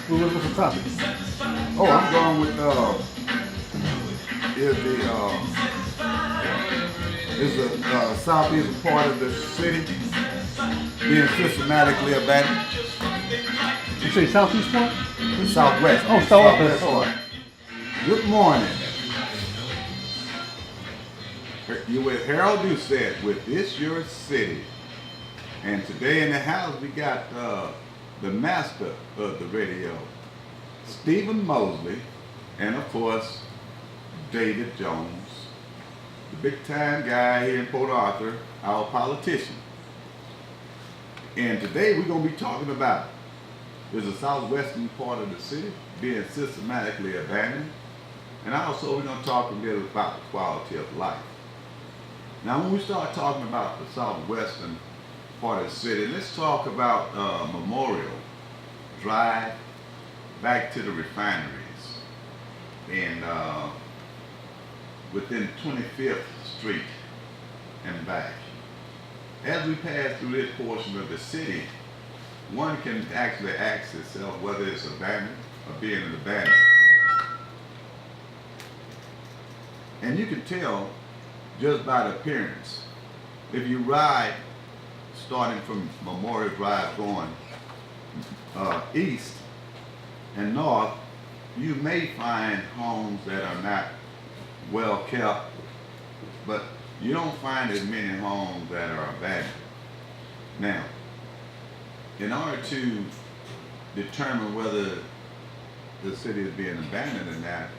What's the topic? Oh, I'm going with is the is the southeast part of the city being systematically abandoned? You say southeast part? The southwest, Oh, the southwest. southwest Oh, part. Good morning. You with Harold Doucette with This Your City. And today in the house we got the master of the radio, Stephen Mosley, and of course David Jones, the big time guy here in Port Arthur, our politician. And today we're going to be talking about is the southwestern part of the city being systematically abandoned. And also we're going to talk a little about the quality of life. Now when we start talking about the southwestern part of the city, let's talk about Memorial Drive back to the refineries and within 25th Street and back. As we pass through this portion of the city, one can actually ask itself whether it's abandoned or being abandoned. And you can tell just by the appearance. If you ride starting from Memorial Drive going east and north, you may find homes that are not well kept, but you don't find as many homes that are abandoned. Now, in order to determine whether the city is being abandoned or not,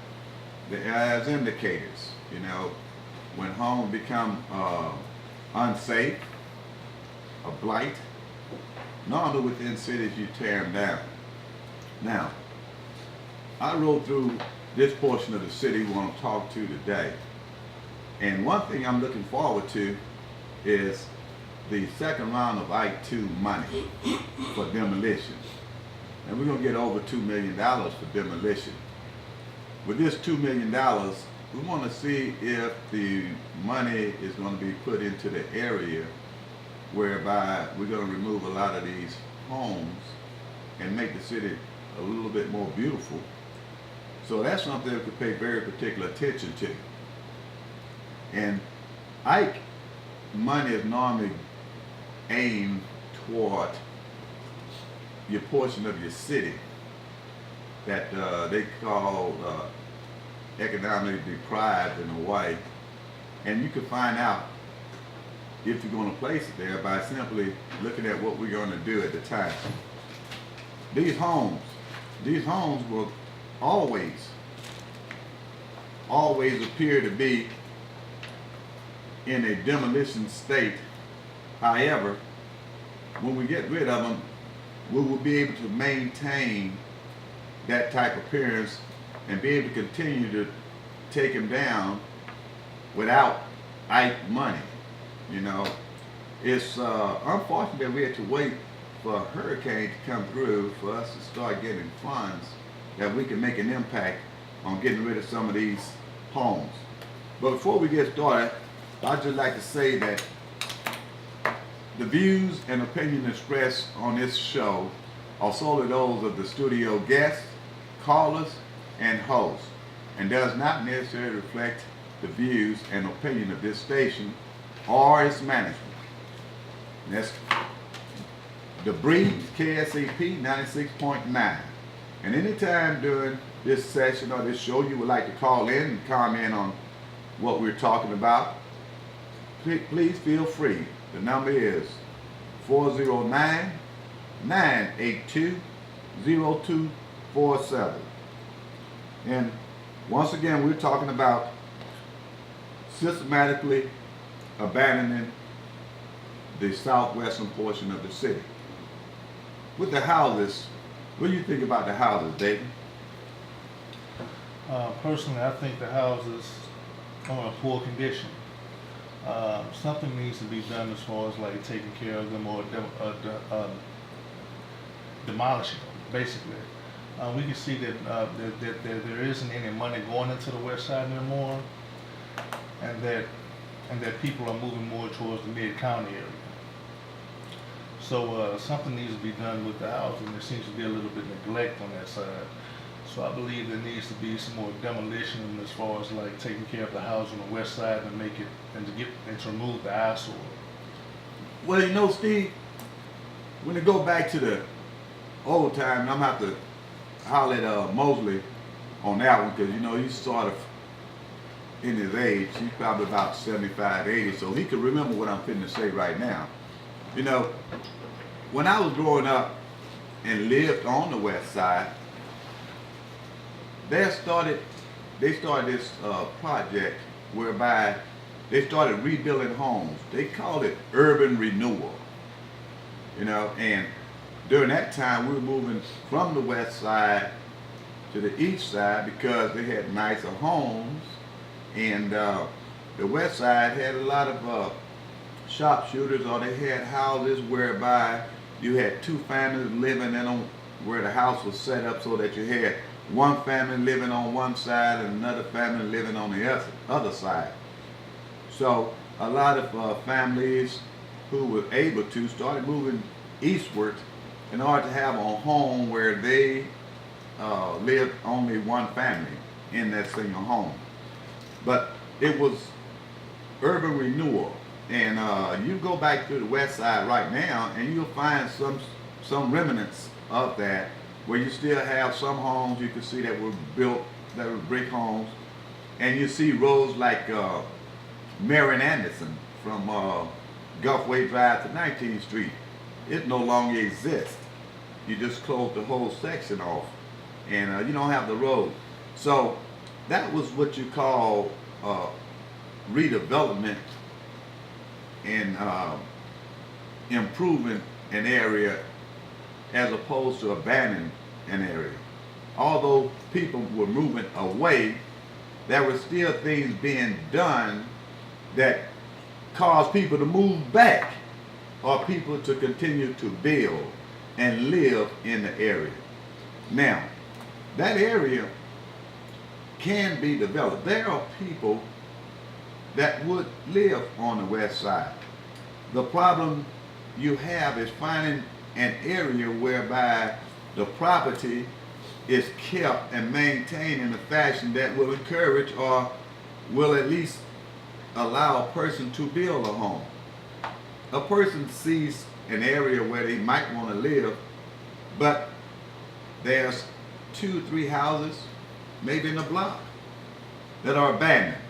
there is indicators. You know, when homes become unsafe, a blight, normally within cities you tear them down. Now, I rode through this portion of the city we want to talk to today. And one thing I'm looking forward to is the second round of I-2 money for demolition. And we're going to get over $2 million for demolition. With this $2 million, we want to see if the money is going to be put into the area whereby we're going to remove a lot of these homes and make the city a little bit more beautiful. So that's something that we could pay very particular attention to. And Ike money is normally aimed toward your portion of your city that they call economically deprived in a way. And you can find out if you're going to place it there by simply looking at what we're going to do at the time. These homes will always appear to be in a demolition state. However, when we get rid of them, we will be able to maintain that type of appearance and be able to continue to take them down without Ike money. You know, it's unfortunate that we had to wait for a hurricane to come through for us to start getting funds that we can make an impact on getting rid of some of these homes. But before we get started, I'd just like to say that the views and opinions expressed on this show are solely those of the studio guests, callers, and hosts, and does not necessarily reflect the views and opinion of this station or its management. That's the Breeze KSAP 96.9. And anytime during this session or this show you would like to call in and comment on what we're talking about, please feel free. The number is 409-982-0247. And once again, we're talking about systematically abandoning the southwestern portion of the city. With the houses, what do you think about the houses, David? Personally, I think the houses are in poor condition. Something needs to be done as far as like taking care of them or demolishing them, basically. We can see that there isn't any money going into the west side anymore, and that people are moving more towards the mid-county area. So something needs to be done with the housing. There seems to be a little bit of neglect on that side. So I believe there needs to be some more demolition as far as like taking care of the house on the west side and make it and to remove the eyesore. Well, you know, Steve, when you go back to the old time, I'm gonna have to holler at Mosley on that one because you know he's sort of in his age. He's probably about 75, 80, so he could remember what I'm finna say right now. You know, when I was growing up and lived on the west side, they started this project whereby they started rebuilding homes. They called it urban renewal. You know, and during that time we were moving from the west side to the east side because they had nicer homes, and the west side had a lot of sharpshooters, or they had houses whereby you had two families living in them, where the house was set up so that you had one family living on one side and another family living on the other side. So a lot of families who were able to started moving eastward in order to have a home where they lived only one family in that single home. But it was urban renewal. And you go back to the west side right now and you'll find some remnants of that, where you still have some homes you can see that were built, that were brick homes, and you see roads like Marion Anderson from Gulfway Drive to 19th Street. It no longer exists. You just close the whole section off, and you don't have the road. So that was what you call redevelopment and improving an area as opposed to abandoning an area. Although people were moving away, there were still things being done that caused people to move back, or people to continue to build and live in the area. Now, that area can be developed. There are people that would live on the west side. The problem you have is finding an area whereby the property is kept and maintained in a fashion that will encourage or will at least allow a person to build a home. A person sees an area where they might want to live, but there's 2, 3 houses, maybe in a block, that are abandoned.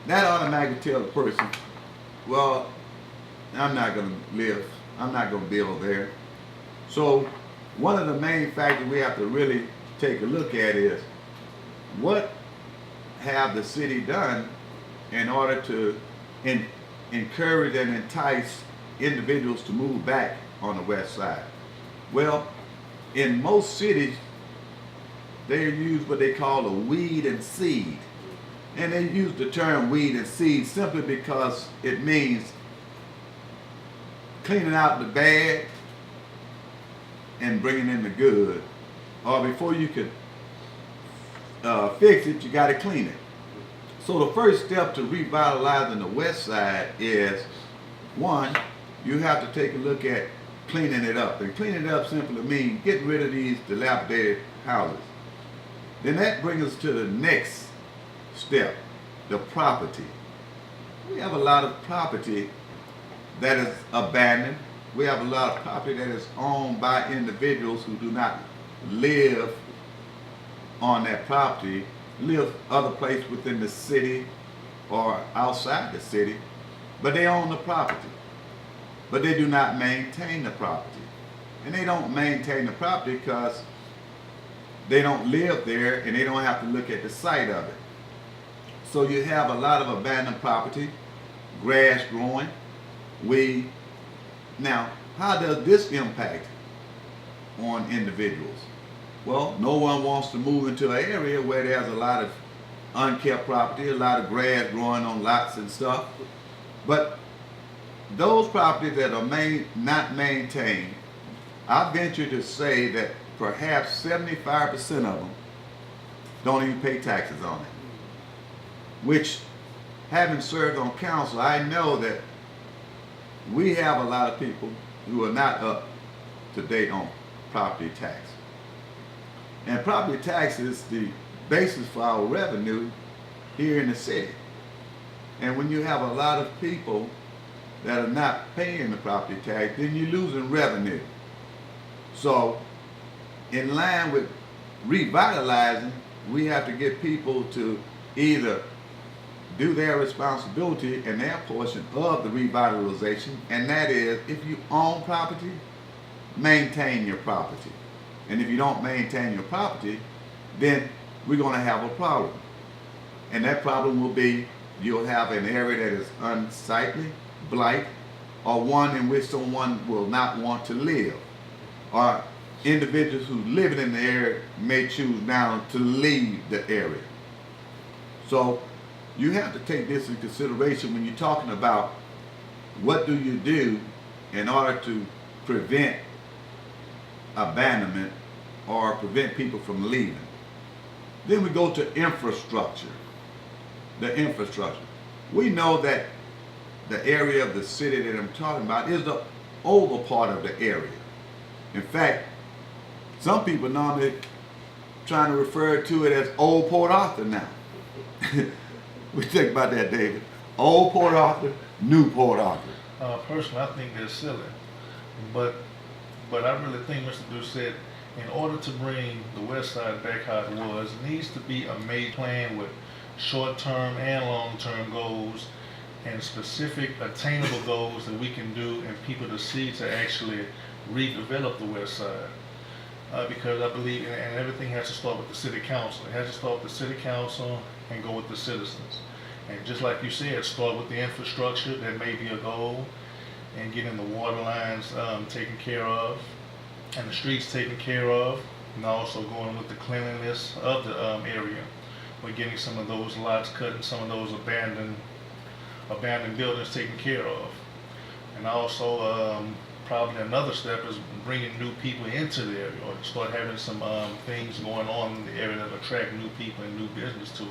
That automatically tells the person, well, I'm not going to live, I'm not going to build there. So one of the main factors we have to really take a look at is, what have the city done in order to encourage and entice individuals to move back on the west side? Well, in most cities, they use what they call a weed and seed. And they use the term weed and seed simply because it means cleaning out the bad and bringing in the good. Or before you could fix it, you got to clean it. So the first step to revitalizing the west side is, one, you have to take a look at cleaning it up. And cleaning it up simply means getting rid of these dilapidated houses. Then that brings us to the next step, the property. We have a lot of property that is abandoned. We have a lot of property that is owned by individuals who do not live on that property, live other place within the city or outside the city, but they own the property. But they do not maintain the property. And they don't maintain the property because they don't live there and they don't have to look at the site of it. So you have a lot of abandoned property, grass growing, weed. Now, how does this impact on individuals? Well, no one wants to move into an area where there's a lot of unkept property, a lot of grass growing on lots and stuff. But those properties that are not maintained, I venture to say that perhaps 75% of them don't even pay taxes on it. Which, having served on council, I know that we have a lot of people who are not up to date on property tax. And property tax is the basis for our revenue here in the city. And when you have a lot of people that are not paying the property tax, then you're losing revenue. So, in line with revitalizing, we have to get people to either do their responsibility and their portion of the revitalization, and that is, if you own property, maintain your property. And if you don't maintain your property, then we're going to have a problem. And that problem will be, you'll have an area that is unsightly, blight, or one in which someone will not want to live. Or individuals who live in the area may choose now to leave the area. So you have to take this in consideration when you're talking about what do you do in order to prevent abandonment or prevent people from leaving. Then we go to infrastructure. The infrastructure. We know that the area of the city that I'm talking about is the oval part of the area. In fact, some people normally trying to refer to it as Old Port Arthur now. What you think about that, David? Old Port Arthur, New Port Arthur. Personally, I think they're silly. But I really think Mr. Doucette, in order to bring the West Side back how it was, it needs to be a made plan with short-term and long-term goals and specific attainable goals that we can do and people to see to actually redevelop the West Side. Because I believe, and everything has to start with the city council. It has to start with the city council and go with the citizens. And just like you said, start with the infrastructure, that may be a goal, and getting the water lines taken care of, and the streets taken care of, and also going with the cleanliness of the area. We're getting some of those lots cut and some of those abandoned buildings taken care of. And also, probably another step is bringing new people into the area, or start having some things going on in the area that attract new people and new business to it.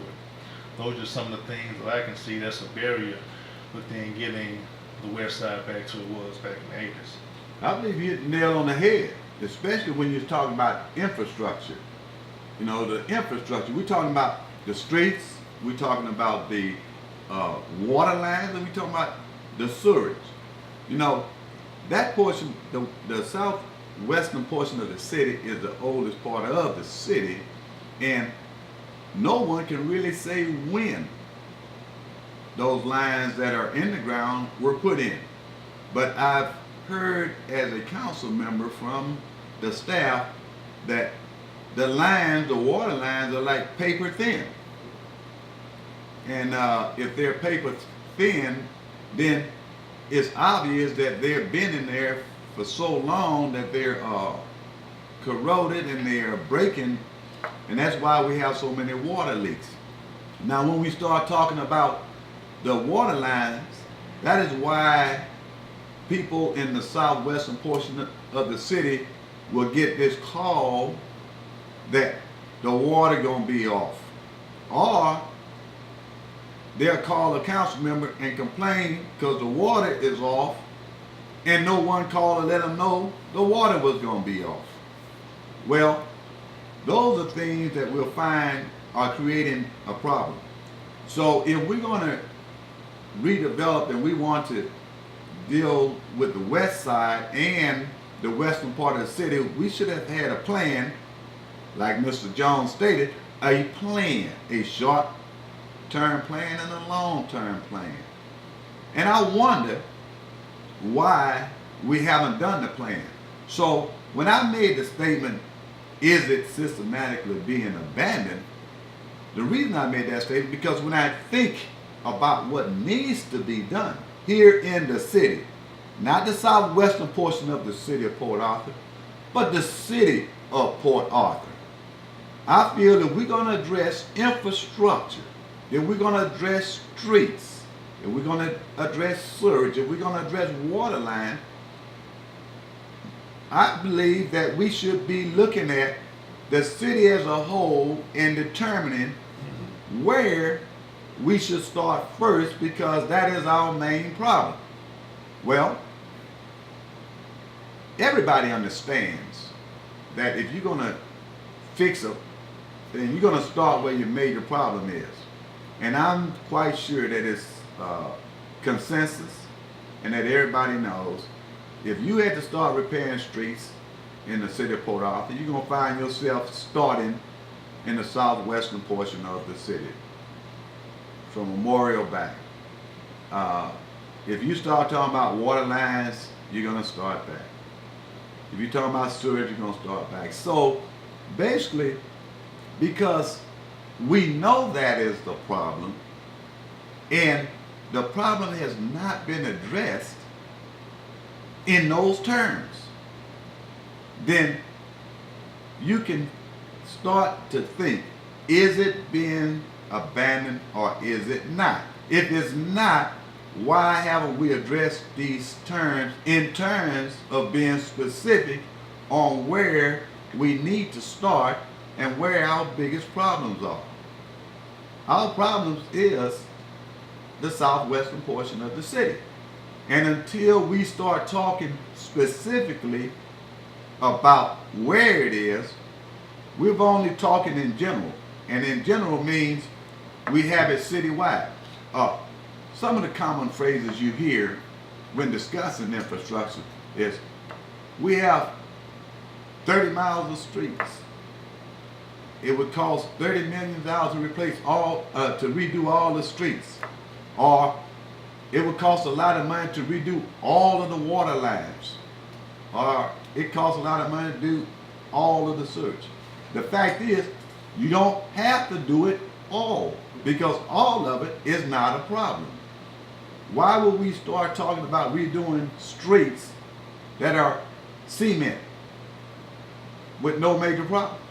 Those are some of the things that I can see that's a barrier within getting the West Side back to it was back in the 80s. I believe you hit the nail on the head, especially when you're talking about infrastructure. You know, the infrastructure, we're talking about the streets, we're talking about the water lines, and we're talking about the sewage. You know, that portion, the southwestern portion of the city is the oldest part of the city, and no one can really say when those lines that are in the ground were put in. But I've heard as a council member from the staff that the lines, the water lines, are like paper thin. And if they're paper thin, then it's obvious that they've been in there for so long that they're corroded and they're breaking, and that's why we have so many water leaks. Now when we start talking about the water lines, that is why people in the southwestern portion of the city will get this call that the water gonna be off, or they'll call a council member and complain because the water is off, and no one called to let them know the water was going to be off. Well, those are things that we'll find are creating a problem. So if we're going to redevelop and we want to deal with the west side and the western part of the city, we should have had a plan, like Mr. Jones stated, a plan, a short-term plan and a long-term plan. And I wonder why we haven't done the plan. So when I made the statement, is it systematically being abandoned? The reason I made that statement, because when I think about what needs to be done here in the city, not the southwestern portion of the city of Port Arthur, but the city of Port Arthur, I feel that we're going to address infrastructure, that we're going to address streets, if we're going to address sewage, if we're going to address water line, I believe that we should be looking at the city as a whole and determining where we should start first, because that is our main problem. Well, everybody understands that if you're going to fix it, then you're going to start where your major problem is. And I'm quite sure that it's consensus and that everybody knows if you had to start repairing streets in the city of Port Arthur, you're going to find yourself starting in the southwestern portion of the city, from Memorial back. If you start talking about water lines, you're going to start back. If you're talking about sewage, you're going to start back. So basically, because we know that is the problem, and the problem has not been addressed in those terms, then you can start to think, is it being abandoned or is it not? If it's not, why haven't we addressed these terms in terms of being specific on where we need to start and where our biggest problems are? Our problems is the southwestern portion of the city. And until we start talking specifically about where it is, we're only talking in general. And in general means we have it citywide. Some of the common phrases you hear when discussing infrastructure is, we have 30 miles of streets. It would cost $30 million to replace to redo all the streets. Or it would cost a lot of money to redo all of the water lines. Or it costs a lot of money to do all of the sewage. The fact is, you don't have to do it all, because all of it is not a problem. Why would we start talking about redoing streets that are cement with no major problems?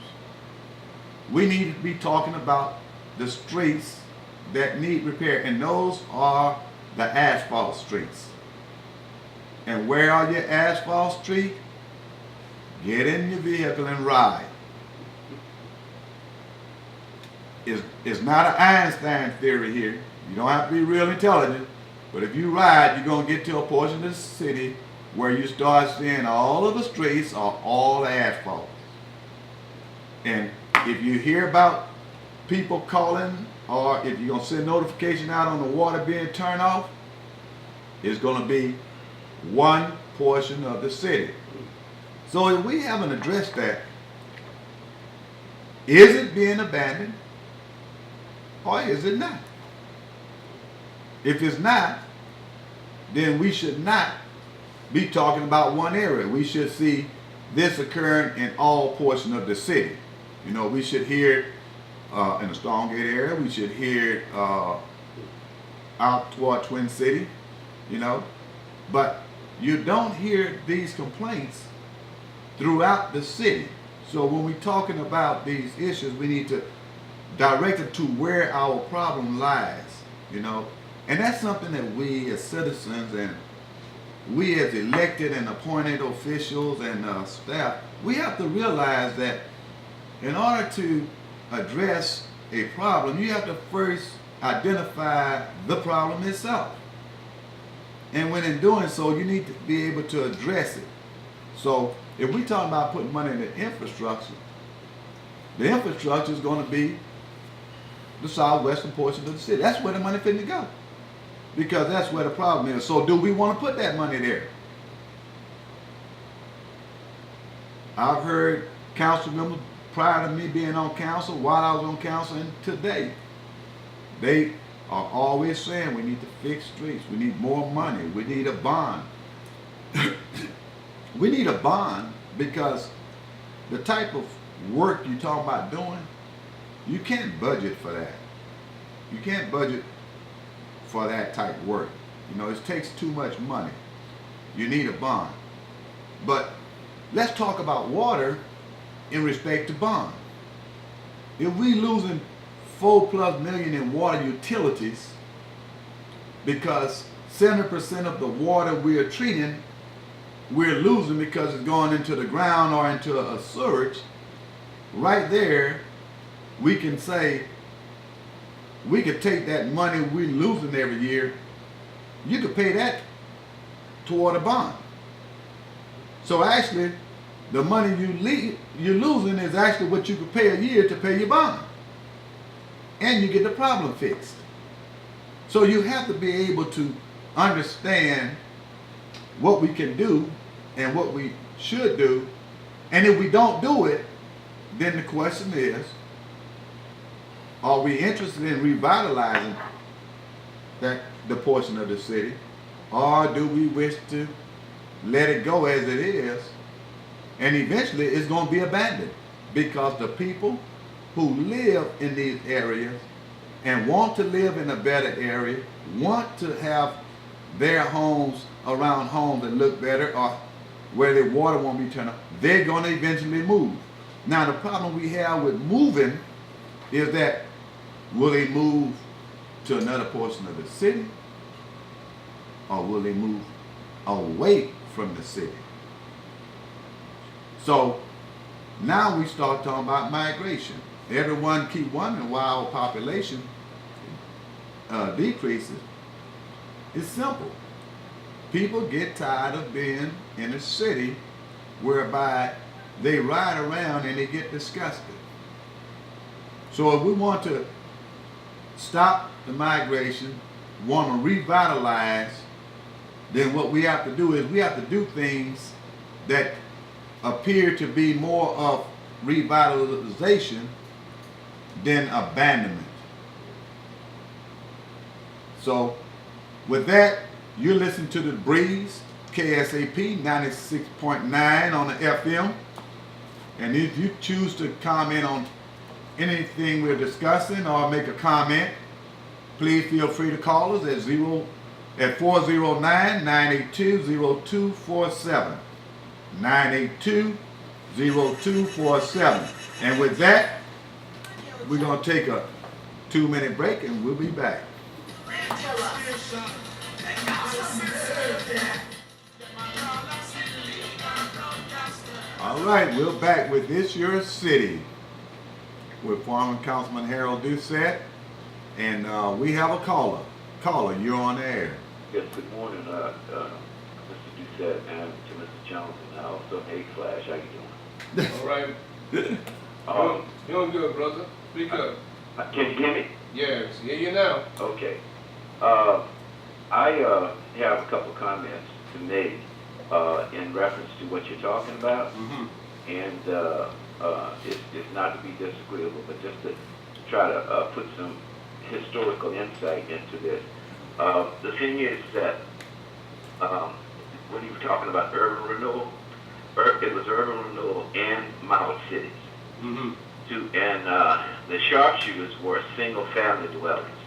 We need to be talking about the streets that need repair, and those are the asphalt streets. And where are your asphalt streets? Get in your vehicle and ride. It's not an Einstein theory here. You don't have to be real intelligent. But if you ride, you're going to get to a portion of the city where you start seeing all of the streets are all asphalt. And if you hear about people calling, or if you're going to send notification out on the water being turned off, it's going to be one portion of the city. So if we haven't addressed that, is it being abandoned or is it not? If it's not, then we should not be talking about one area. We should see this occurring in all portions of the city. You know, we should hear it in the Stonegate area. We should hear it out toward Twin City, you know. But you don't hear these complaints throughout the city. So when we're talking about these issues, we need to direct it to where our problem lies, you know. And that's something that we as citizens and we as elected and appointed officials and staff, we have to realize that in order to address a problem, you have to first identify the problem itself. And when in doing so, you need to be able to address it. So if we talk about putting money in the infrastructure is going to be the southwestern portion of the city. That's where the money finna go, because that's where the problem is. So do we want to put that money there? I've heard council members prior to me being on council, while I was on council, and today, they are always saying we need to fix streets, we need more money, we need a bond. We need a bond because the type of work you're talking about doing, you can't budget for that. You can't budget for that type of work. You know, it takes too much money. You need a bond. But let's talk about water in respect to bond. If we losing $4+ million in water utilities because 70% of the water we are treating, we're losing because it's going into the ground or into a sewage, right there, we can say, we could take that money we're losing every year, you could pay that toward a bond. So actually, the money you're losing is actually what you could pay a year to pay your bond. And you get the problem fixed. So you have to be able to understand what we can do and what we should do. And if we don't do it, then the question is, are we interested in revitalizing the portion of the city, or do we wish to let it go as it is, and eventually it's going to be abandoned because the people who live in these areas and want to live in a better area, want to have their homes around homes that look better or where the water won't be turned off, they're going to eventually move. Now the problem we have with moving is that will they move to another portion of the city, or will they move away from the city? So now we start talking about migration. Everyone keep wondering why our population decreases. It's simple. People get tired of being in a city whereby they ride around and they get disgusted. So if we want to stop the migration, want to revitalize, then what we have to do is we have to do things that appear to be more of revitalization than abandonment. So with that, you're listening to The Breeze, KSAP 96.9 on the FM. And if you choose to comment on anything we're discussing or make a comment, please feel free to call us at 409-982-0247. 982-0247. And with that, we're going to take a 2-minute break and we'll be back. All right, we're back with This Your City with former Councilman Harold Doucette, and we have a caller. Caller, you're on the air. Yes, good morning, Mr. Doucette, and to Mr. Jones, and also Hey Flash, how you doing? All right. Doing good, brother. Speak up. Can you hear me? Yes, hear you now. Okay. I have a couple comments to make in reference to what you're talking about, and it's not to be disagreeable, but just to try to put some historical insight into this. The thing is that when you were talking about urban renewal, it was urban renewal and model cities. And the sharpshooters were single-family dwellings.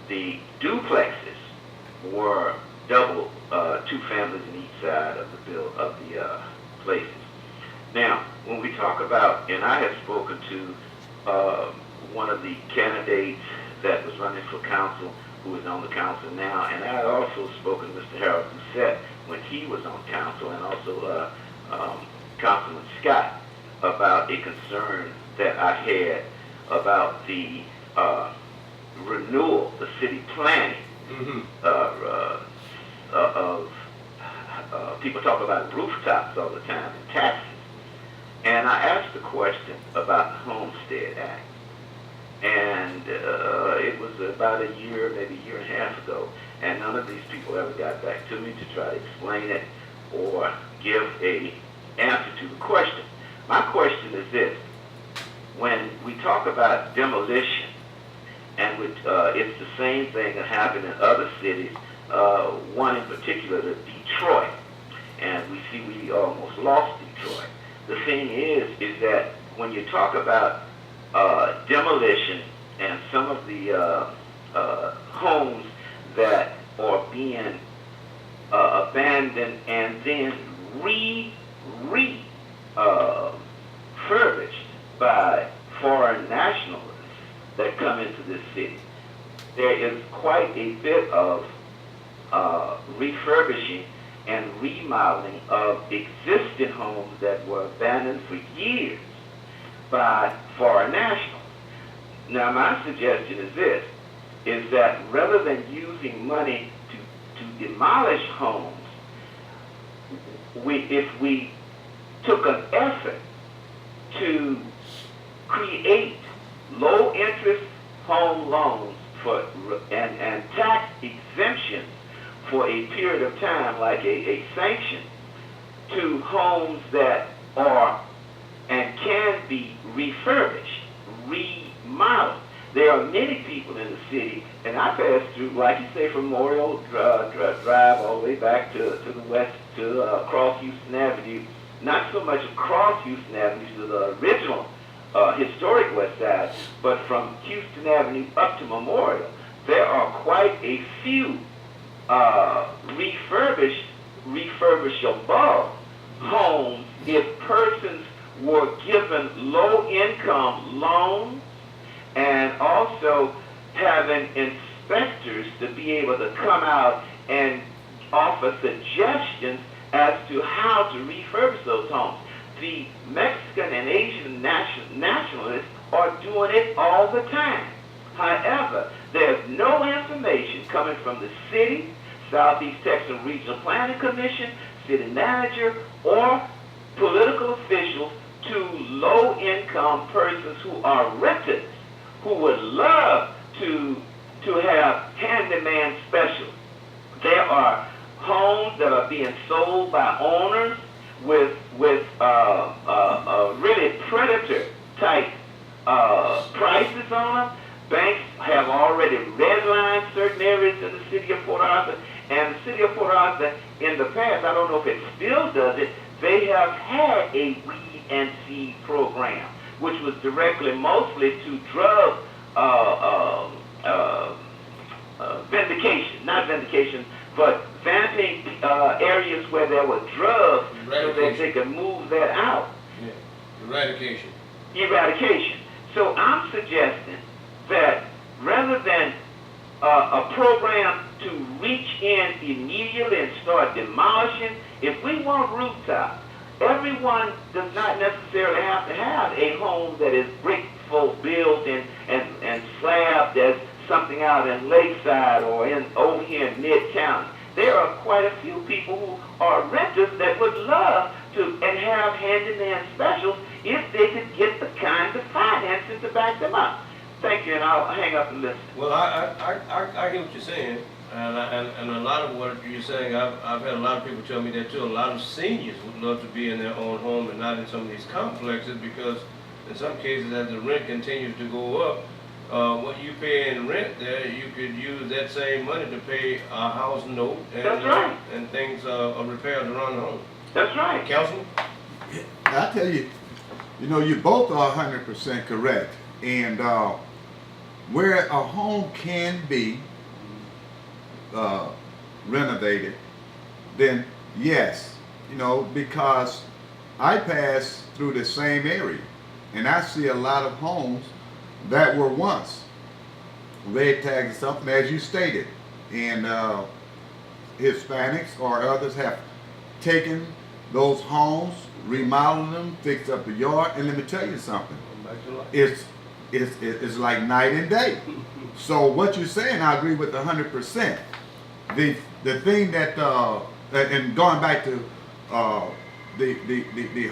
The duplexes were double, 2 families in each side of the places. Now, when we talk about, and I have spoken to one of the candidates that was running for council, who is on the council now, and I had also spoken to Mr. Harold Doucette when he was on council, and also Councilman Scott, about a concern that I had about the renewal, the city planning of people talk about rooftops all the time and taxes. And I asked the question about the Homestead Act. And it was about a year, maybe a year and a half ago, and none of these people ever got back to me to try to explain it or give a answer to the question. My question is this: when we talk about demolition, and it's the same thing that happened in other cities, one in particular, Detroit, and we almost lost Detroit. The thing is that when you talk about demolition and some of the homes that are being abandoned and then refurbished by foreign nationalists that come into this city, there is quite a bit of refurbishing and remodeling of existing homes that were abandoned for years by foreign nationals. Now, my suggestion is this, is that rather than using money to demolish homes, if we took an effort to create low interest home loans for and tax exemptions for a period of time, like a sanction to homes that are and can be refurbished, remodeled. There are many people in the city, and I pass through, like you say, from Memorial Drive all the way back to the west to across Houston Avenue. Not so much across Houston Avenue to the original historic west side, but from Houston Avenue up to Memorial. There are quite a few refurbishable homes if persons were given low-income loans and also having inspectors to be able to come out and offer suggestions as to how to refurbish those homes. The Mexican and Asian nationalists are doing it all the time. However, there's no information coming from the city, Southeast Texas Regional Planning Commission, city manager, or political officials to low-income persons who are renters who would love to have handyman specials. There are homes that are being sold by owners with really predator type prices on them. Banks have already redlined certain areas in the city of Port Arthur, and the city of Port Arthur in the past, I don't know if it still does it, they have had a weed and seed program, which was directly mostly to drug but vamping areas where there were drugs so that they could move that out. Yeah. Eradication. So I'm suggesting that rather than a program to reach in immediately and start demolishing, if we want rooftop, everyone does not necessarily have to have a home that is brick built and slabbed as something out in Lakeside or over here in Mid-County. There are quite a few people who are renters that would love to and have handyman specials if they could get the kinds of financing to back them up. Thank you, and I'll hang up and listen. Well, I get what you're saying, and a lot of what you're saying, I've had a lot of people tell me that too. A lot of seniors would love to be in their own home and not in some of these complexes because in some cases as the rent continues to go up, what you pay in rent there, you could use that same money to pay a house note and, That's right. And things are repaired around the home. That's right. Councilman? I tell you, you both are 100% correct. And where a home can be renovated, then yes, because I pass through the same area and I see a lot of homes that were once red tagged and something, as you stated, and Hispanics or others have taken those homes, remodeled them, fixed up the yard, and let me tell you something, it's like night and day. So what you're saying, I agree with 100%. The thing that and going back to the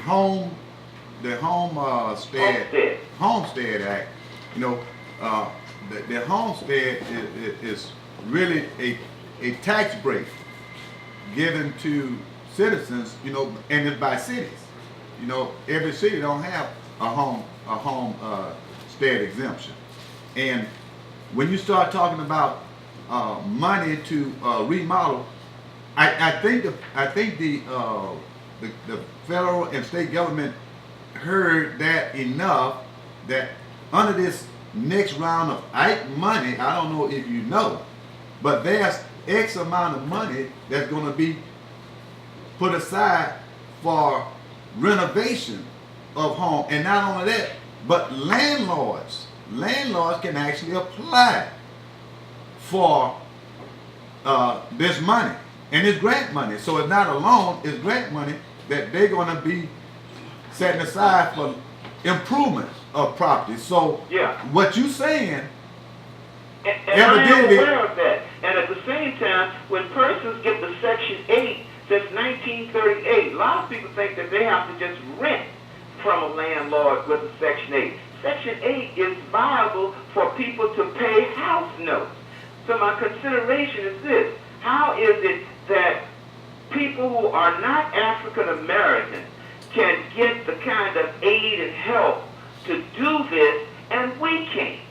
Homestead Act, the Homestead is really a tax break given to citizens, and it's by cities. Every city don't have a homestead exemption. And when you start talking about money to remodel, I think the federal and state government heard that enough that under this next round of Ike money, I don't know if you know, but there's X amount of money that's going to be put aside for renovation of home. And not only that, but landlords can actually apply for this money. And it's grant money. So it's not a loan, it's grant money that they're going to be setting aside for improvement of property. So yeah, what you saying, and I am aware of that. And at the same time, when persons get the Section 8 since 1938. A lot of people think that they have to just rent from a landlord with a Section 8. Section 8 is viable for people to pay house notes. So my consideration is this: how is it that people who are not African American can get the kind of aid and help to do this and we can't?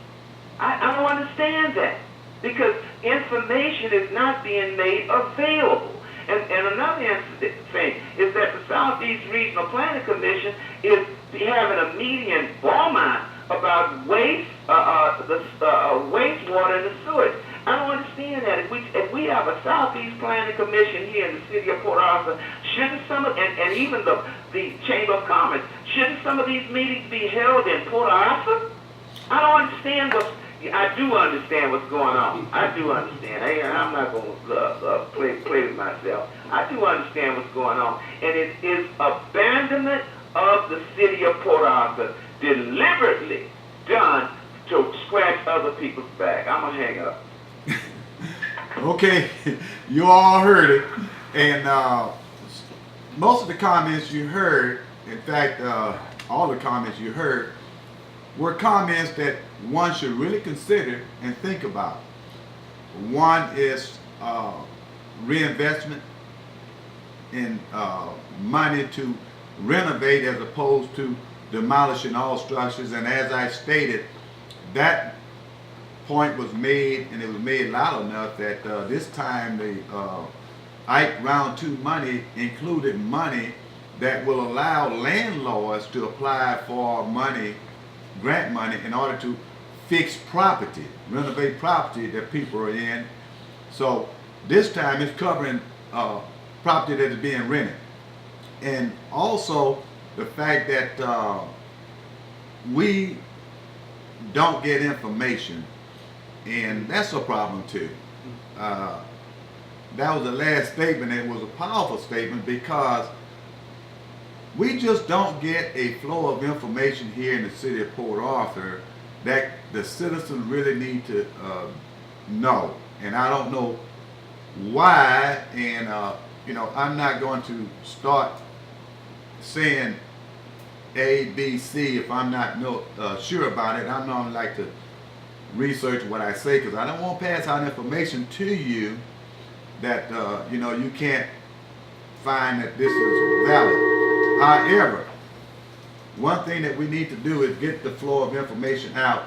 I don't understand that, because information is not being made available. And another thing is that the Southeast Regional Planning Commission is having a meeting in Beaumont about wastewater and the sewage. I don't understand that. If we have a Southeast Planning Commission here in the city of Port Arthur, shouldn't some of, and even the Chamber of Commerce, shouldn't some of these meetings be held in Port Arthur? I don't understand I do understand what's going on. I do understand. I'm not going to play with myself. I do understand what's going on. And it is abandonment of the city of Port Arthur, deliberately done to scratch other people's back. I'm going to hang up. Okay, you all heard it. And most of the comments you heard, in fact, all the comments you heard, were comments that one should really consider and think about. One is reinvestment in money to renovate as opposed to demolishing all structures. And as I stated, that point was made, and it was made loud enough that this time the Ike Round 2 money included money that will allow landlords to apply for money, grant money, in order to fix property, renovate property that people are in. So this time it's covering property that is being rented. And also the fact that we don't get information, and that's a problem too. That was the last statement. It was a powerful statement because we just don't get a flow of information here in the city of Port Arthur that the citizens really need to know. And I don't know why, and I'm not going to start saying A, B, C if I'm not sure about it. I'm normally like to research what I say, because I don't want to pass out information to you that you can't find that this is valid. However, one thing that we need to do is get the flow of information out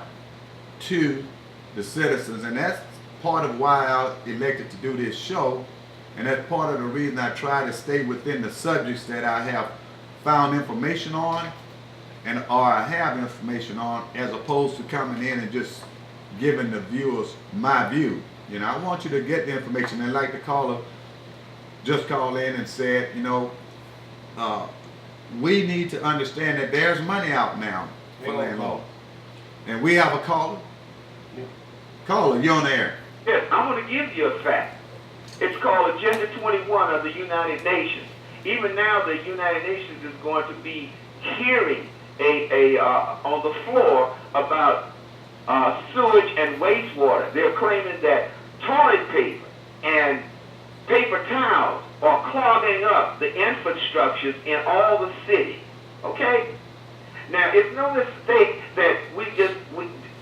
to the citizens, and that's part of why I elected to do this show, and that's part of the reason I try to stay within the subjects that I have found information on, or I have information on, as opposed to coming in and just giving the viewers my view. I want you to get the information, and like the caller just called in and said, we need to understand that there's money out now for landlords. And we have a caller. Yeah. Caller, you're on the air. Yes, I'm going to give you a fact. It's called Agenda 21 of the United Nations. Even now, the United Nations is going to be hearing on the floor about sewage and wastewater. They're claiming that toilet paper and paper towels are clogging up the infrastructures in all the cities. Okay? Now, it's no mistake that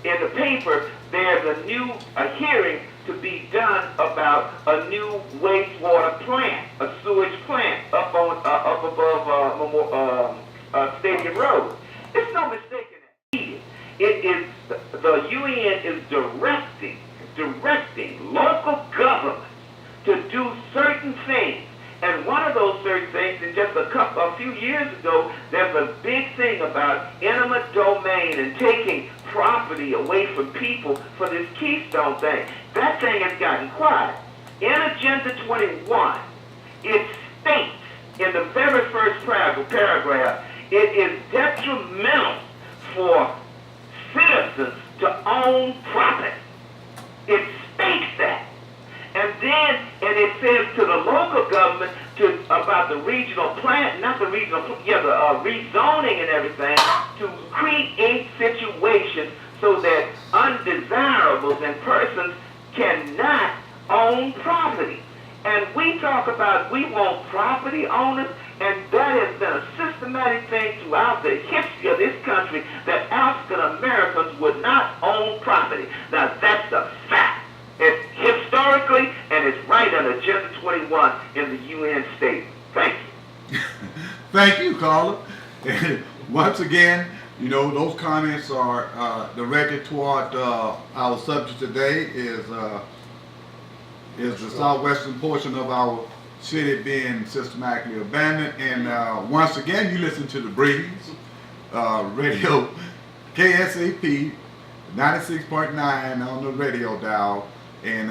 in the paper, there's a hearing to be done about a new wastewater plant, a sewage plant up above Stadium Road. It's no mistake in that. It is the UN is directing local governments to do certain things. And one of those certain things, and just a few years ago, there's a big thing about eminent domain and taking property away from people for this Keystone thing. That thing has gotten quiet. In Agenda 21, it states in the very first paragraph, it is detrimental for citizens to own property. It states that. And it says to the local government about the regional plan, the rezoning and everything, to create situations so that undesirables and persons cannot own property. And we talk about we want property. the owners, and that has been a systematic thing throughout the history of this country that African Americans would not own property. Now that's a fact. It's historically, and it's right on Agenda 21 in the UN statement. Thank you. Thank you, caller. And once again, you know, those comments are directed toward our subject today is the southwestern portion of our city being systematically abandoned. And once again, you listen to the Breeze Radio KSAP 96.9 on the radio dial. And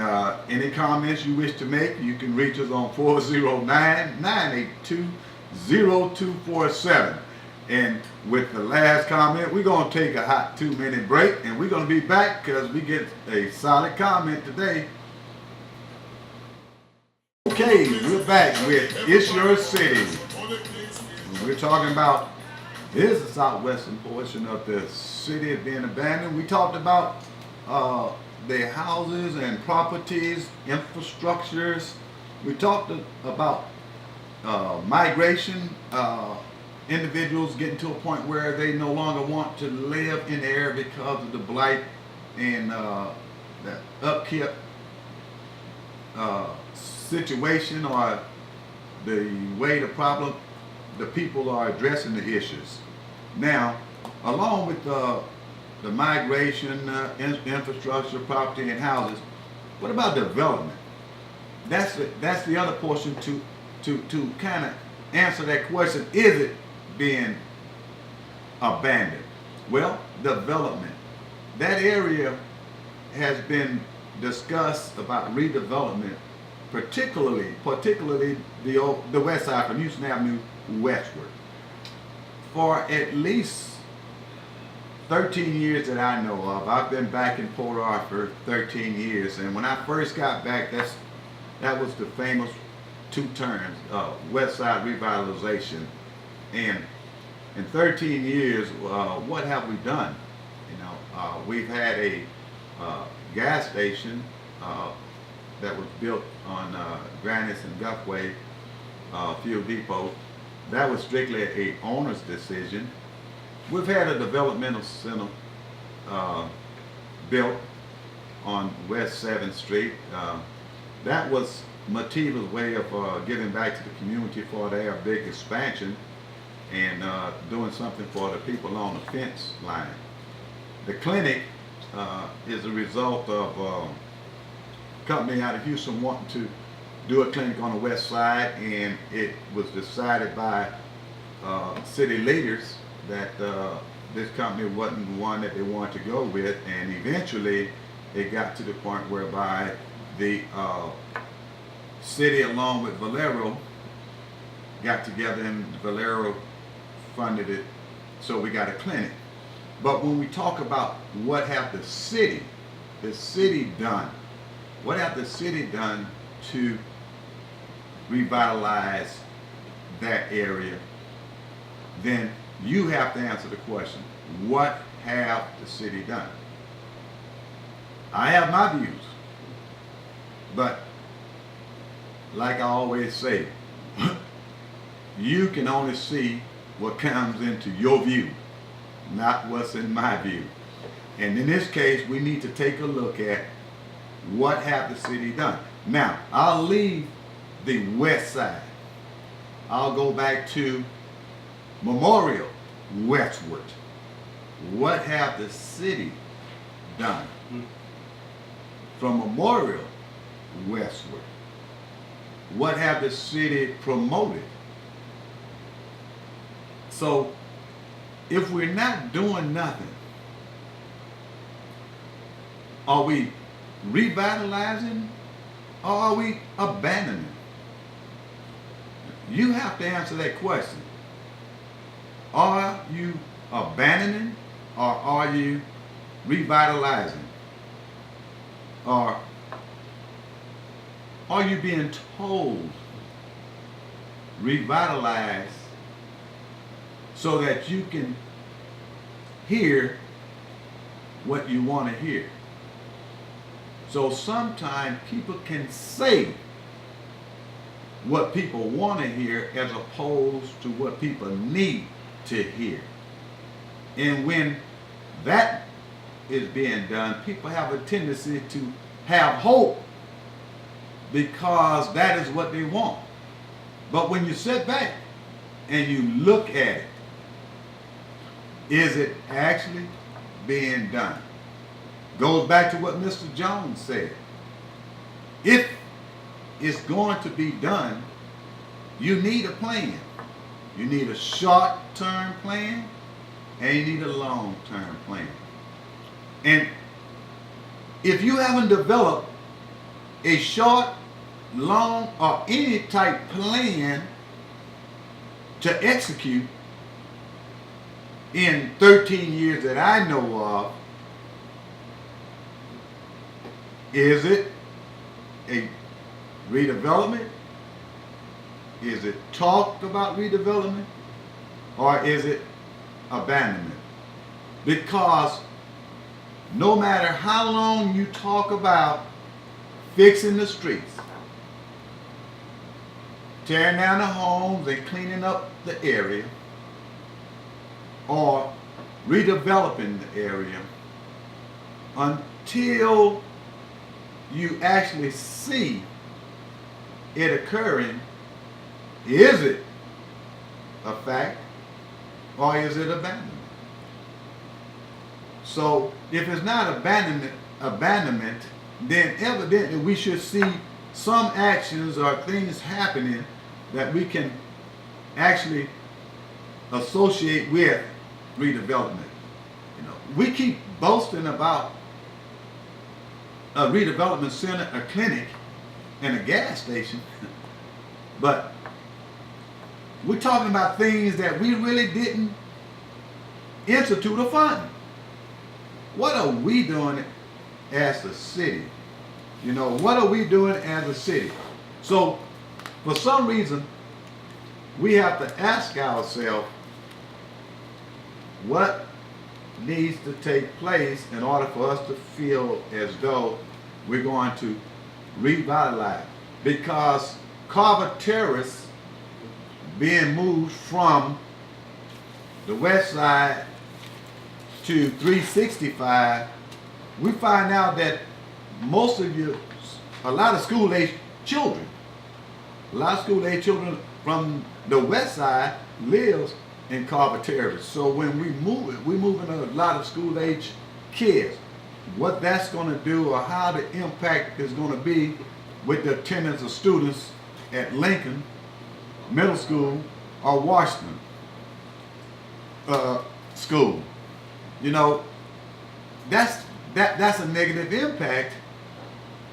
any comments you wish to make, you can reach us on 409-982-0247. And with the last comment, we're going to take a hot 2-minute break, and we're going to be back because we get a solid comment today. Okay, we're back with It's Your City. We're talking about, here's the southwestern portion of the city being abandoned. We talked about their houses and properties, infrastructures. We talked about migration, individuals getting to a point where they no longer want to live in the area because of the blight and that upkeep situation, or the way the people are addressing the issues. Now, along with the migration, infrastructure, property, and houses, what about development? That's the other portion to kind of answer that question. Is it being abandoned? Well, development. That area has been discussed about redevelopment, particularly the west side from Houston Avenue westward, for at least 13 years that I know of. I've been back in Port Arthur 13 years, and when I first got back, that was the famous 2 terms, West Side revitalization. And in 13 years, what have we done? You know, we've had a gas station that was built on Grannis and Guffway Fuel Depot. That was strictly a owner's decision. We've had a developmental center built on West 7th Street. That was Motiva's way of giving back to the community for their big expansion and doing something for the people on the fence line. The clinic is a result of a company out of Houston wanting to do a clinic on the west side, and it was decided by city leaders that this company wasn't the one that they wanted to go with, and eventually it got to the point whereby the city, along with Valero, got together and Valero funded it, so we got a clinic. But when we talk about what have the city done, what have the city done to revitalize that area, then you have to answer the question, what have the city done? I have my views, but like I always say, you can only see what comes into your view, not what's in my view. And in this case, we need to take a look at what have the city done. Now, I'll leave the west side. I'll go back to Memorial westward. What have the city done from Memorial westward? What have the city promoted? So if we're not doing nothing, are we revitalizing or are we abandoning? You have to answer that question. Are you abandoning or are you revitalizing? Or are you being told revitalize so that you can hear what you want to hear? So sometimes people can say what people want to hear as opposed to what people need to hear. And when that is being done, people have a tendency to have hope because that is what they want. But when you sit back and you look at it, is it actually being done? Goes back to what Mr. Jones said. If it's going to be done, you need a plan. You need a short-term plan and you need a long-term plan. And if you haven't developed a short, long, or any type plan to execute in 13 years that I know of, is it a redevelopment? Is it talk about redevelopment? Or is it abandonment? Because no matter how long you talk about fixing the streets, tearing down the homes and cleaning up the area, or redeveloping the area, until you actually see it occurring, is it a fact or is it abandonment? So if it's not abandonment, then evidently we should see some actions or things happening that we can actually associate with redevelopment. You know, we keep boasting about a redevelopment center, a clinic, and a gas station, but we're talking about things that we really didn't institute a fund. What are we doing as a city? You know, what are we doing as a city? So, for some reason, we have to ask ourselves what needs to take place in order for us to feel as though we're going to revitalize. Because Carver Terrace being moved from the west side to 365, we find out that most of you, a lot of school-age children from the west side lives in Carver Terrace. So when we move it, we're moving a lot of school-age kids. What that's going to do or how the impact is going to be with the attendance of students at Lincoln Middle School or Washington School. You know, that's a negative impact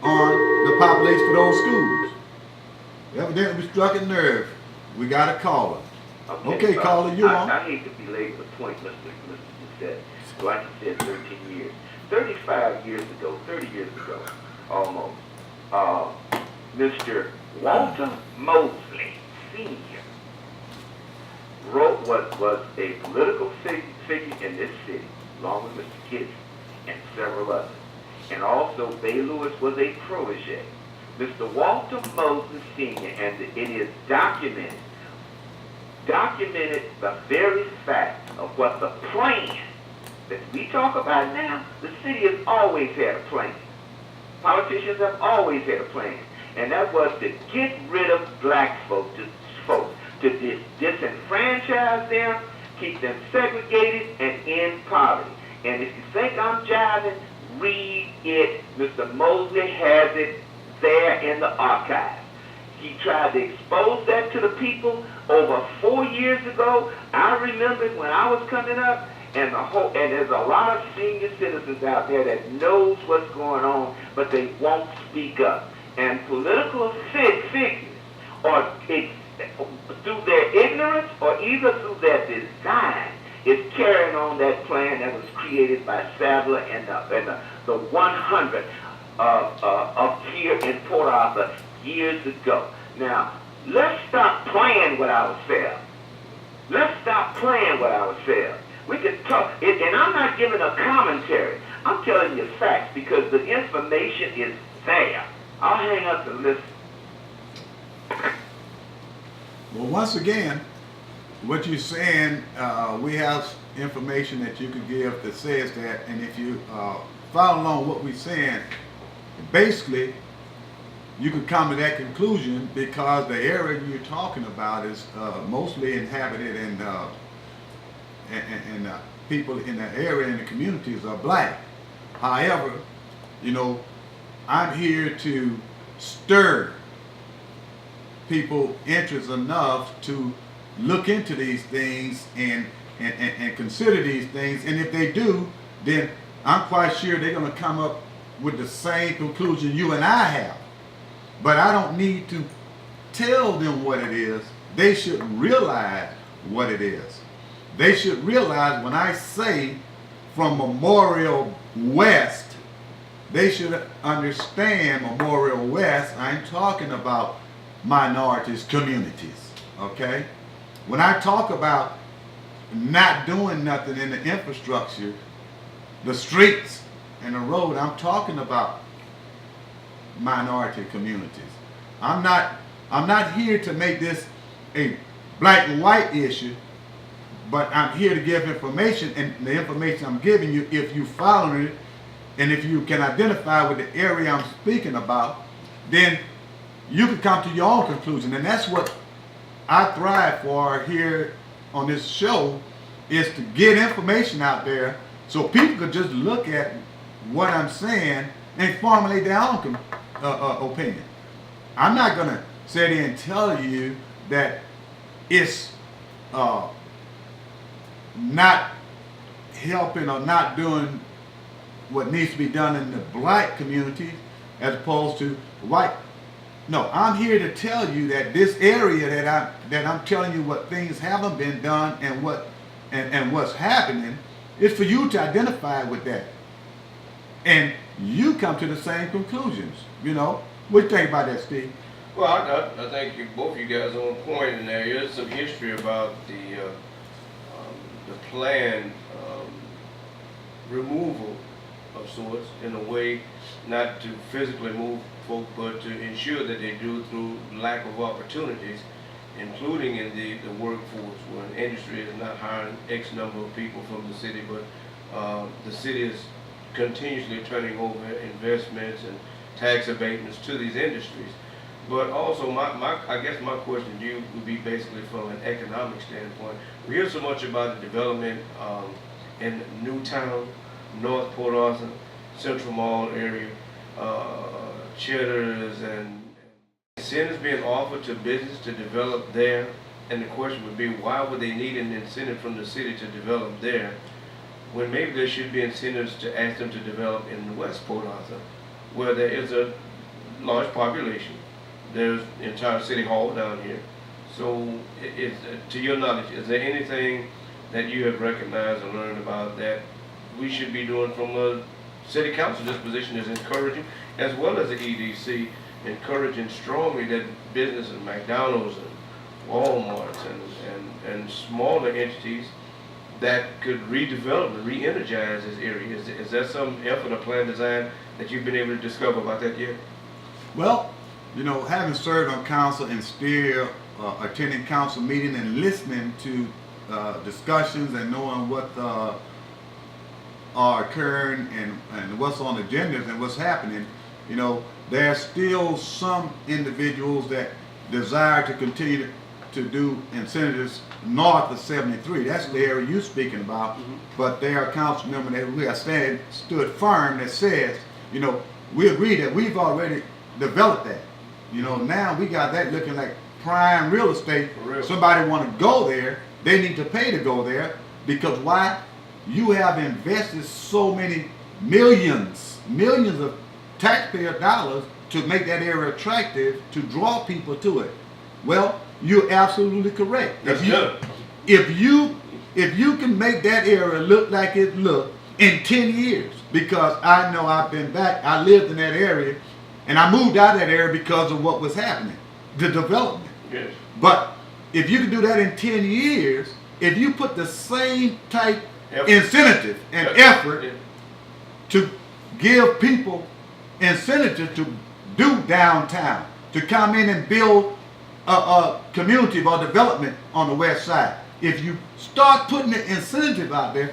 on the population for those schools. Evidently we struck a nerve. We got a caller. Okay, caller, you're on. I hate to belabor the point, Mr. said. Like you said, 13 years. 35 years ago, 30 years ago, almost, Mr. Walter Mosley, Sr. wrote what was a political figure in this city, along with Mr. Kitts and several others. And also, Bay Lewis was a protege. Mr. Walter Mosley Sr., and it is documented the very fact of what the plan that we talk about now. The city has always had a plan. Politicians have always had a plan. And that was to get rid of black folks, to disenfranchise them, keep them segregated, and end poverty. And if you think I'm jiving, read it. Mr. Mosley has it there in the archive. He tried to expose that to the people over 4 years ago. I remember when I was coming up, and there's a lot of senior citizens out there that knows what's going on, but they won't speak up. And political figures, or through their ignorance or either through their design, is carrying on that plan that was created by Sadler and the 100 up here in Port Arthur years ago. Now, let's stop playing with ourselves. Let's stop playing with ourselves. We can talk, and I'm not giving a commentary. I'm telling you facts because the information is there. I'll hang up and listen. Well, once again, what you're saying, we have information that you can give that says that, and if you follow along what we're saying, basically, you could come to that conclusion because the area you're talking about is mostly inhabited and people in the area and the communities are black. However, you know, I'm here to stir people interest enough to look into these things and consider these things, and if they do, then I'm quite sure they're going to come up with the same conclusion you and I have. But I don't need to tell them what it is. They should realize what it is. They should realize when I say from Memorial West, they should understand Memorial West, I'm talking about minorities, communities, okay? When I talk about not doing nothing in the infrastructure, the streets and the road, I'm talking about minority communities. I'm not here to make this a black and white issue, but I'm here to give information, and the information I'm giving you, if you follow it, and if you can identify with the area I'm speaking about, then you can come to your own conclusion. And that's what I thrive for here on this show, is to get information out there so people could just look at what I'm saying and formulate their own opinion. I'm not going to sit there and tell you that it's not helping or not doing what needs to be done in the black community as opposed to white. No, I'm here to tell you that this area that I'm telling you what things haven't been done and what's happening is for you to identify with that. And you come to the same conclusions, you know. What do you think about that, Steve? Well, I think both of you guys are on point, and there is some history about the planned removal of sorts, in a way, not to physically move folk, but to ensure that they do through lack of opportunities, including in the workforce, where an industry is not hiring X number of people from the city, but the city is continuously turning over investments and tax abatements to these industries. But also, I guess my question to you would be basically from an economic standpoint. We hear so much about the development in Newtown, North Port Arthur, Central Mall area, Cheddar's, and incentives being offered to business to develop there. And the question would be, why would they need an incentive from the city to develop there, when maybe there should be incentives to ask them to develop in West Port Arthur, where there is a large population. There's the entire city hall down here. So, to your knowledge, is there anything that you have recognized or learned about that we should be doing from a city council disposition is encouraging, as well as the EDC, encouraging strongly that businesses, McDonald's and Walmart's and smaller entities that could redevelop and re-energize this area? Is there some effort or plan design that you've been able to discover about that yet? Well, you know, having served on council and still attending council meeting and listening to discussions and knowing what are occurring and what's on agendas and what's happening, you know, there's still some individuals that desire to continue to do incentives north of 73. That's the area you're speaking about. Mm-hmm. But there are council members that we have stood firm that says, you know, we agree that we've already developed that. You know, now we got that looking like prime real estate. Somebody want to go there, they need to pay to go there, because why? You have invested so many millions of taxpayer dollars to make that area attractive, to draw people to it. Well, you're absolutely correct. That's if you can make that area look like it looked in 10 years, because I know I've been back, I lived in that area, and I moved out of that area because of what was happening, the development. Yes. But if you can do that in 10 years, if you put the same type incentive and effort to give people incentive to do downtown, to come in and build community or development on the west side. If you start putting the incentive out there,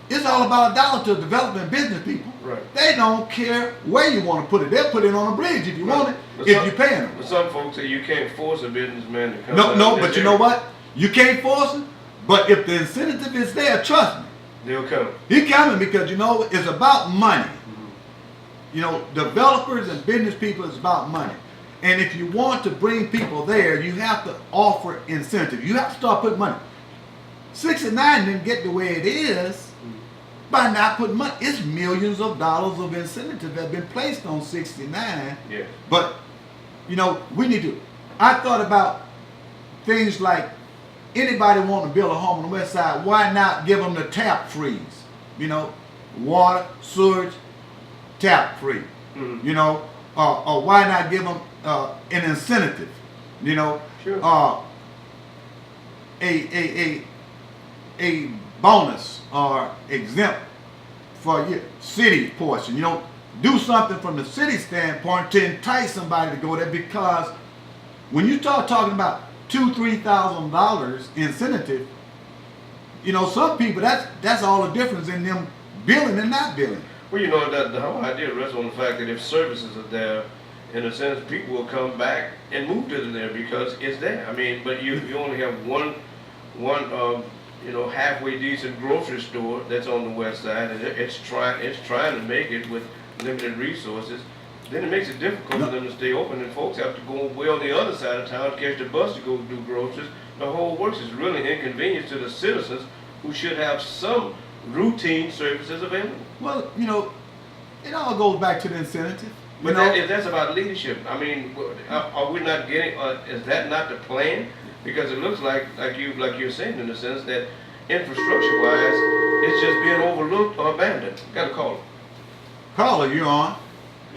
it's all about a dollar to development business people. Right. They don't care where you want to put it. They'll put it on a bridge if you want it, But if some- you're paying them. But some folks say you can't force a businessman to come. No, down no, to but that you know area. what? You can't force it, but if the incentive is there, trust me, They'll come. he coming because you know it's about money. You know, developers and business people is about money. And if you want to bring people there, you have to offer incentive. You have to start putting money. 69 didn't get the way it is by not putting money. It's millions of dollars of incentive that have been placed on 69. Yeah. But, you know, we need to. I thought about things like anybody want to build a home on the west side, why not give them the tap freeze? You know, water, sewage, tap free. Mhm. You know, or why not give them an incentive? You know, Sure. A bonus or exempt for your city portion. You know, do something from the city standpoint to entice somebody to go there, because when you start talking about $2,000-3,000 incentive, you know, some people that's all the difference in them billing and not billing. Well, you know, that the whole idea rests on the fact that if services are there, in a sense, people will come back and move to there because it's there. I mean, but you only have one you know, halfway decent grocery store that's on the west side, and it's trying to make it with limited resources. Then it makes it difficult for them to stay open, and folks have to go way on the other side of town, catch the bus to go do groceries. The whole works is really inconvenience to the citizens who should have some routine services available. Well, you know, it all goes back to the incentive. You But know, if that's about leadership, I mean, are we not getting? Is that not the plan? Because it looks like you're saying, in the sense that infrastructure-wise, it's just being overlooked or abandoned. Got a call. caller, you on?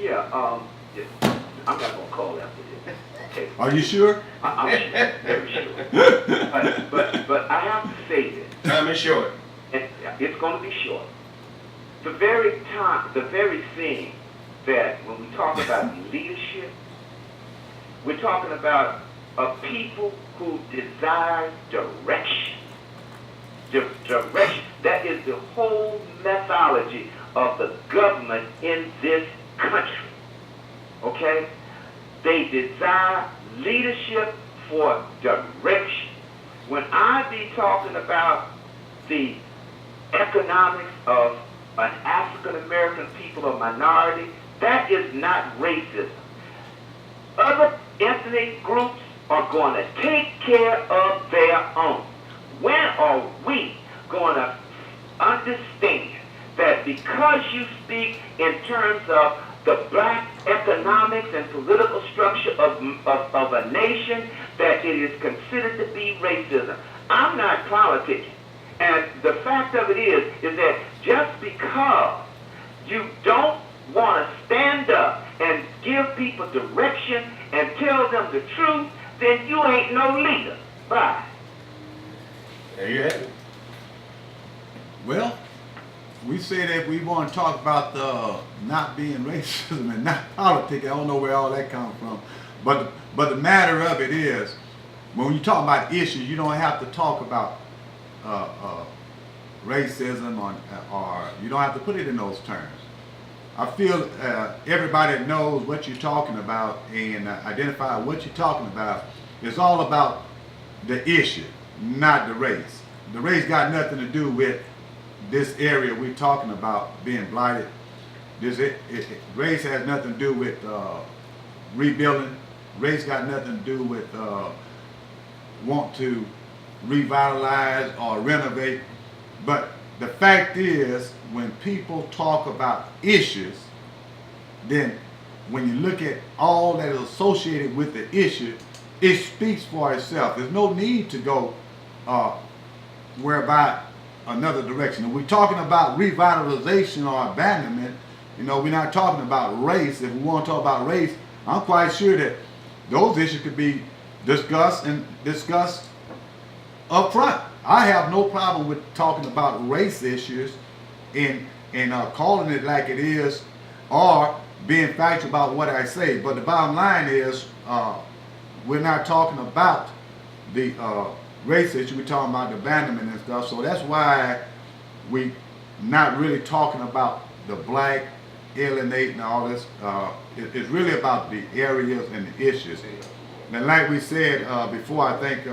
Yeah, yeah, I'm not gonna call after this. Okay, Are you sure? I'm sure, very sure. But I have to say this, Time is short. and it's gonna be short. The very thing that when we talk about leadership, we're talking about a people who desire direction. Direction. That is the whole methodology of the government in this country. Okay? They desire leadership for direction. When I be talking about the economics of an African American people or minority, that is not racism. Other ethnic groups are going to take care of their own. When are we going to understand that because you speak in terms of the black economics and political structure of a nation, that it is considered to be racism? I'm not politicking. And the fact of it is that just because you don't want to stand up and give people direction and tell them the truth, then you ain't no leader. Bye. There you have it. Well, we say that we want to talk about the not being racism and not politics. I don't know where all that comes from, but the matter of it is, when you talk about issues, you don't have to talk about racism or you don't have to put it in those terms. I feel everybody knows what you're talking about and identify what you're talking about. It's all about the issue, not the race. The race got nothing to do with this area we're talking about being blighted. Race has nothing to do with rebuilding. Race got nothing to do with want to revitalize or renovate. But the fact is, when people talk about issues, then when you look at all that is associated with the issue, it speaks for itself. There's no need to go whereby another direction. If we're talking about revitalization or abandonment, you know, we're not talking about race. If we want to talk about race, I'm quite sure that those issues could be discussed up front. I have no problem with talking about race issues and calling it like it is or being factual about what I say. But the bottom line is we're not talking about the race issue. We're talking about the abandonment and stuff. So that's why we not really talking about the black alienating all this. It's really about the areas and the issues. And like we said before, I think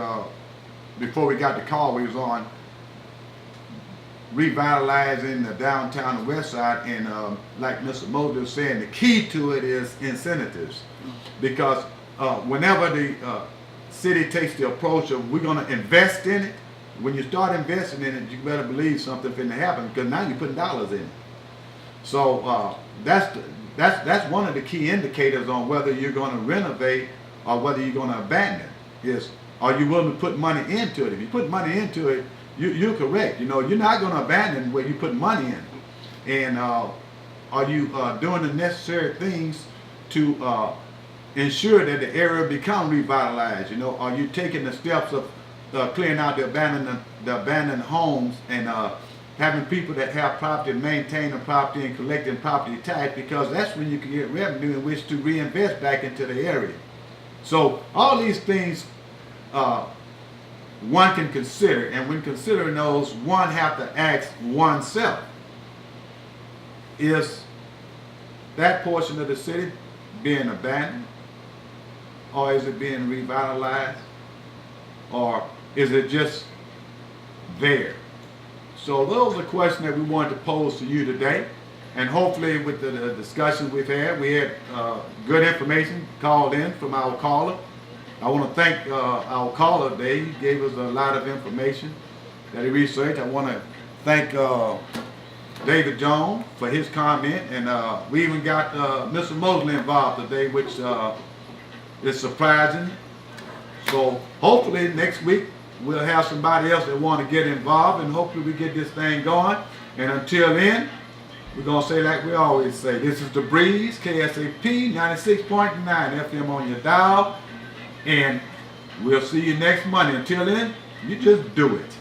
before we got the call, we was on revitalizing the downtown and west side, and like Mr. Moses was saying, the key to it is incentives, because whenever the city takes the approach of we're going to invest in it, when you start investing in it, you better believe something's going to happen, because now you're putting dollars in it. So that's one of the key indicators on whether you're going to renovate or whether you're going to abandon. Is, are you willing to put money into it? If you put money into it, you're correct. You know, you're not going to abandon where you put money in. And are you doing the necessary things to ensure that the area become revitalized? You know, are you taking the steps of clearing out the abandoned homes and having people that have property maintain the property and collecting property tax, because that's when you can get revenue in which to reinvest back into the area. So all these things one can consider, and when considering those, one have to ask oneself, is that portion of the city being abandoned, or is it being revitalized, or is it just there? So those are questions that we wanted to pose to you today, and hopefully with the discussions we had good information called in from our caller. I want to thank our caller today. He gave us a lot of information that he researched. I want to thank David Jones for his comment, and we even got Mr. Mosley involved today, which is surprising. So hopefully next week we'll have somebody else that want to get involved, and hopefully we get this thing going. And until then, we're going to say like we always say, this is The Breeze, KSAP 96.9 FM on your dial. And we'll see you next Monday. Until then, you just do it.